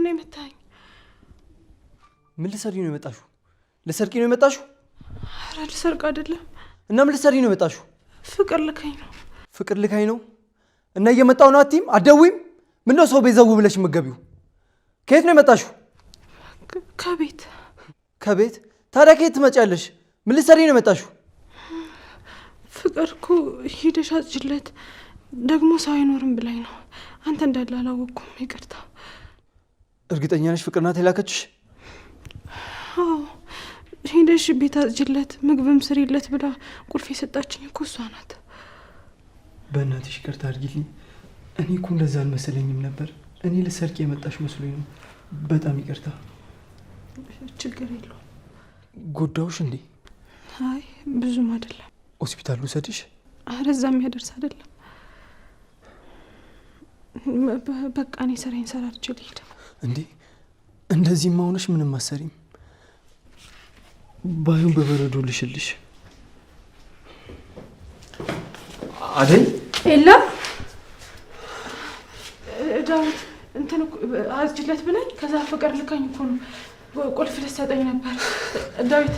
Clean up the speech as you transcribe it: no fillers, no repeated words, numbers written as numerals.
ነው የመታኝ? ምን ልትሰሪ ነው የመጣሽው? ልትሰርቂ ነው የመጣሽው? ኧረ ልሰርቅ አይደለም። እና ምን ልትሰሪ ነው የመጣሽው? ፍቅር ልካኝ ነው። ፍቅር ልካኝ ነው? እና እየመጣው ነው አትይም? አትደውይም? ምነው ሰው ቤት ዘው ብለሽ የምትገቢው? ከየት ነው የመጣሽው? ከቤት። ከቤት? ታዲያ ከየት ትመጫለሽ? ምን ልትሰሪ ነው የመጣሽው? ፍቅር እኮ ሂደሽ አጽጅለት ደግሞ ሰው አይኖርም ብላኝ ነው። አንተ እንዳለ አላወቅኩም። ይቅርታ። እርግጠኛ ነሽ ፍቅር ናት የላከችሽ? አዎ፣ ሂደሽ ቤት አጽጅለት ምግብም ስሪለት ብላ ቁልፍ የሰጣችኝ እኮ እሷ ናት። በእናትሽ ይቅርታ አድርጊልኝ። እኔ እኮ እንደዛ አልመሰለኝም ነበር። እኔ ልትሰርቂ የመጣሽ መስሎኝ ነው። በጣም ይቅርታ። ችግር የለውም። ጎዳውሽ እንዴ? አይ ብዙም አይደለም። ሆስፒታል ልውሰድሽ? ኧረ እዛ የሚያደርስ አይደለም። በቃ እኔ ስራዬን ሰራርቼ ልሂድ። እንዴ እንደዚህማ ሆነሽ ምንም አሰሪም። ባዩን በበረዶ ልሽልሽ። አደይ ኤላ ዳዊት እንትን አጽጅለት ብለኝ ከዛ ፍቅር ልካኝ እኮ ነው። ቁልፍ ልትሰጠኝ ነበር ዳዊት።